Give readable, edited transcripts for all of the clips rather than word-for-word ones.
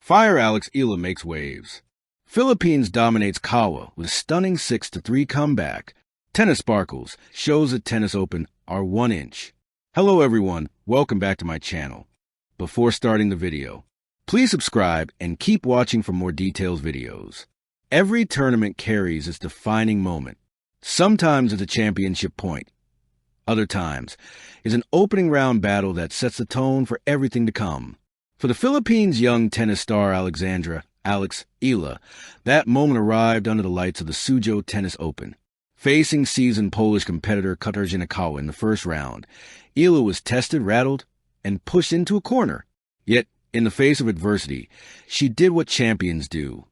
Fire Alex Eala makes waves. Philippines dominates Kawa with a stunning 6-3 comeback. Tennis sparkles. Shows at Tennis Open are 1 inch. Hello everyone, welcome back to my channel. Before starting the video, please subscribe and keep watching for more detailed videos. Every tournament carries its defining moment. Sometimes it's a championship point. Other times is an opening round battle that sets the tone for everything to come. For the Philippines' young tennis star Alex Eala, that moment arrived under the lights of the Shozou Tennis Open. Facing seasoned Polish competitor Kawa in the first round, Eala was tested, rattled, and pushed into a corner. Yet, in the face of adversity, she did what champions do.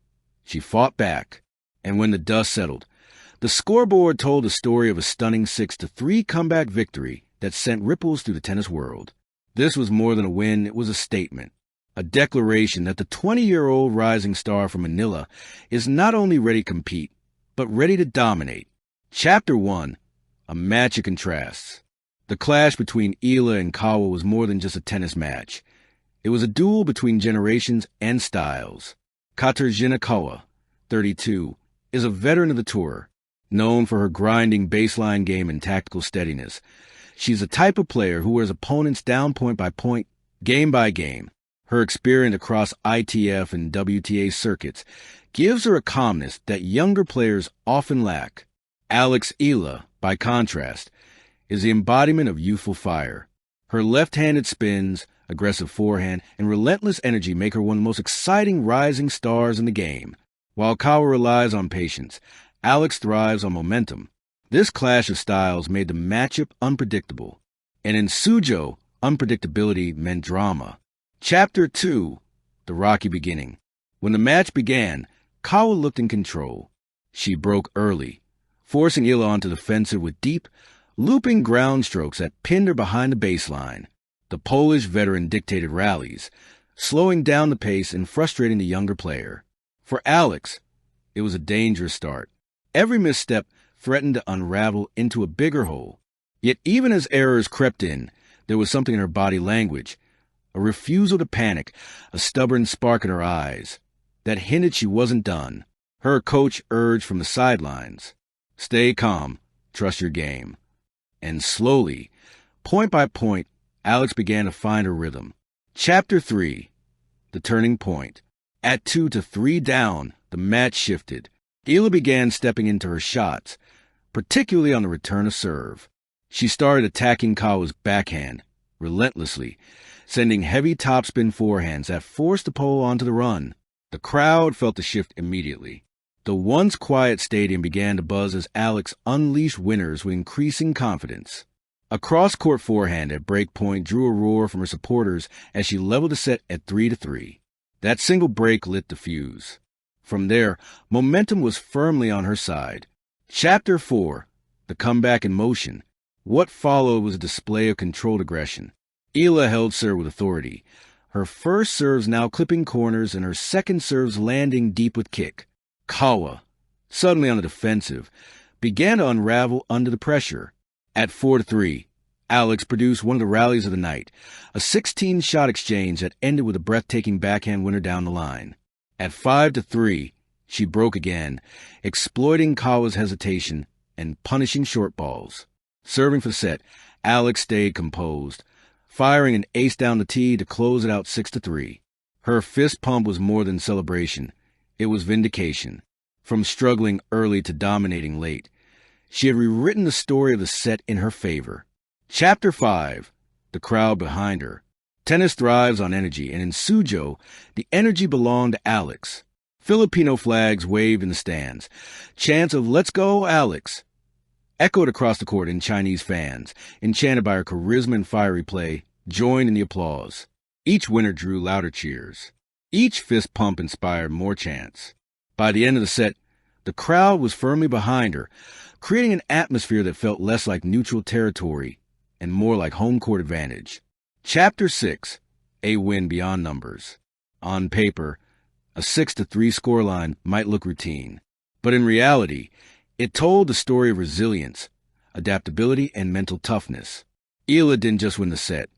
She fought back, and when the dust settled, the scoreboard told the story of a stunning 6-3 comeback victory that sent ripples through the tennis world. This was more than a win, it was a statement. A declaration that the 20-year-old rising star from Manila is not only ready to compete, but ready to dominate. Chapter 1. A match of contrasts. The clash between Eala and Kawa was more than just a tennis match. It was a duel between generations and styles. Kawa, 32, is a veteran of the tour, known for her grinding baseline game and tactical steadiness. She's the type of player who wears opponents down point by point, game by game. Her experience across ITF and WTA circuits gives her a calmness that younger players often lack. Alex Eala, by contrast, is the embodiment of youthful fire. Her left-handed spins, aggressive forehand, and relentless energy make her one of the most exciting rising stars in the game. While Kawa relies on patience, Alex thrives on momentum. This clash of styles made the matchup unpredictable, and in Shozou, unpredictability meant drama. Chapter 2. The rocky beginning. When the match began, Kawa looked in control. She broke early, forcing Eala onto the defensive with deep, looping ground strokes that pinned her behind the baseline. The Polish veteran dictated rallies, slowing down the pace and frustrating the younger player. For Alex, it was a dangerous start. Every misstep threatened to unravel into a bigger hole. Yet even as errors crept in, there was something in her body language, a refusal to panic, a stubborn spark in her eyes, that hinted she wasn't done. Her coach urged from the sidelines, "Stay calm, trust your game." And slowly, point by point, Alex began to find her rhythm. Chapter 3. The turning point. At 2-3 down, the match shifted. Eala began stepping into her shots, particularly on the return of serve. She started attacking Kawa's backhand, relentlessly, sending heavy topspin forehands that forced the pole onto the run. The crowd felt the shift immediately. The once quiet stadium began to buzz as Alex unleashed winners with increasing confidence. A cross-court forehand at break point drew a roar from her supporters as she leveled the set at 3-3. That single break lit the fuse. From there, momentum was firmly on her side. Chapter 4. The comeback in motion. What followed was a display of controlled aggression. Eala held serve with authority, her first serves now clipping corners and her second serves landing deep with kick. Kawa, suddenly on the defensive, began to unravel under the pressure. At 4-3, Alex produced one of the rallies of the night, a 16-shot exchange that ended with a breathtaking backhand winner down the line. At 5-3, she broke again, exploiting Kawa's hesitation and punishing short balls. Serving for the set, Alex stayed composed, firing an ace down the tee to close it out 6-3. Her fist pump was more than celebration. It was vindication. From struggling early to dominating late, she had rewritten the story of the set in her favor. Chapter 5. The crowd behind her. Tennis thrives on energy, and in Shozou, the energy belonged to Alex. Filipino flags waved in the stands. Chants of "Let's go, Alex!" echoed across the court, and Chinese fans, enchanted by her charisma and fiery play, joined in the applause. Each winner drew louder cheers. Each fist pump inspired more chants. By the end of the set, the crowd was firmly behind her, creating an atmosphere that felt less like neutral territory and more like home court advantage. Chapter 6. A win beyond numbers. On paper, a 6-3 scoreline might look routine, but in reality, it told the story of resilience, adaptability, and mental toughness. Eala didn't just win the set.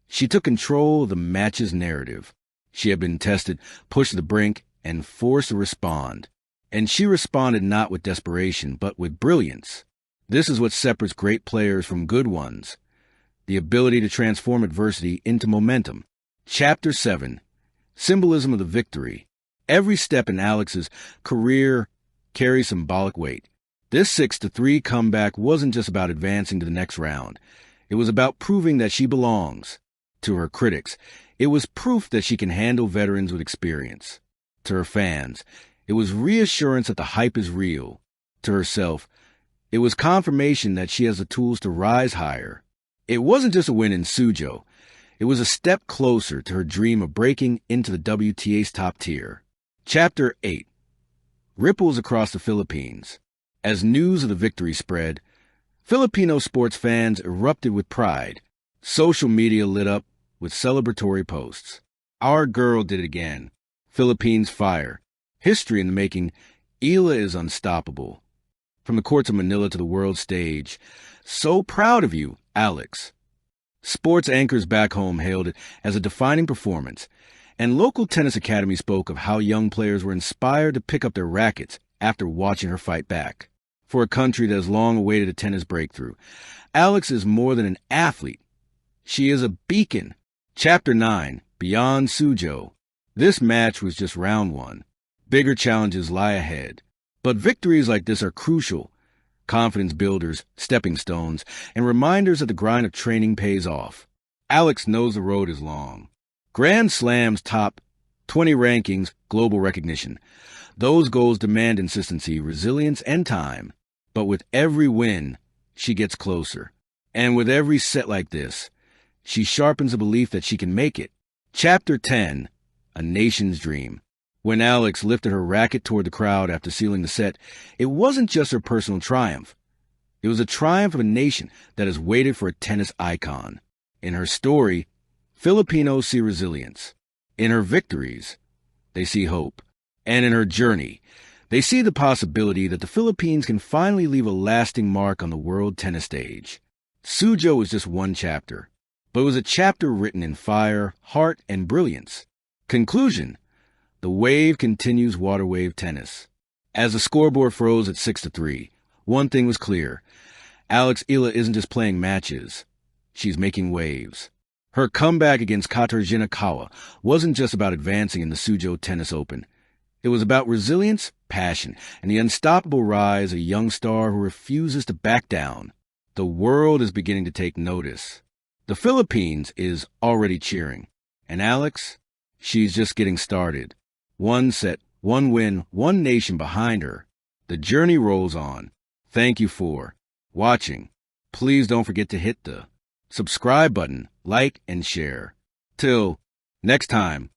She took control of the match's narrative. She had been tested, pushed to the brink, and forced to respond. And she responded not with desperation, but with brilliance. This is what separates great players from good ones: the ability to transform adversity into momentum. Chapter 7. Symbolism of the Victory. Every step in Alex's career carries symbolic weight. This 6-3 comeback wasn't just about advancing to the next round. It was about proving that she belongs. To her critics, it was proof that she can handle veterans with experience. To her fans, it was reassurance that the hype is real. To herself, it was confirmation that she has the tools to rise higher. It wasn't just a win in Shozou. It was a step closer to her dream of breaking into the WTA's top tier. Chapter 8. Ripples across the Philippines. As news of the victory spread, Filipino sports fans erupted with pride. Social media lit up with celebratory posts. Our girl did it again. Philippines fire. History in the making. Eala is unstoppable. From the courts of Manila to the world stage. So proud of you, Alex. Sports anchors back home hailed it as a defining performance, and local tennis academies spoke of how young players were inspired to pick up their rackets after watching her fight back. For a country that has long awaited a tennis breakthrough, Alex is more than an athlete. She is a beacon. Chapter 9. Beyond Shozou. This match was just round one. Bigger challenges lie ahead. But victories like this are crucial. Confidence builders, stepping stones, and reminders that the grind of training pays off. Alex knows the road is long. Grand Slams top 20 rankings, global recognition. Those goals demand consistency, resilience, and time. But with every win, she gets closer. And with every set like this, she sharpens the belief that she can make it. Chapter 10. A Nation's Dream. When Alex lifted her racket toward the crowd after sealing the set, it wasn't just her personal triumph. It was a triumph of a nation that has waited for a tennis icon. In her story, Filipinos see resilience. In her victories, they see hope. And in her journey, they see the possibility that the Philippines can finally leave a lasting mark on the world tennis stage. Shozou was just one chapter, but it was a chapter written in fire, heart, and brilliance. Conclusion. The wave continues water wave tennis. As the scoreboard froze at 6-3, one thing was clear. Alex Eala isn't just playing matches. She's making waves. Her comeback against Kawa wasn't just about advancing in the Shozou Tennis Open. It was about resilience, passion, and the unstoppable rise of a young star who refuses to back down. The world is beginning to take notice. The Philippines is already cheering. And Alex, she's just getting started. One set, one win, one nation behind her. The journey rolls on. Thank you for watching. Please don't forget to hit the subscribe button, like, and share. Till next time.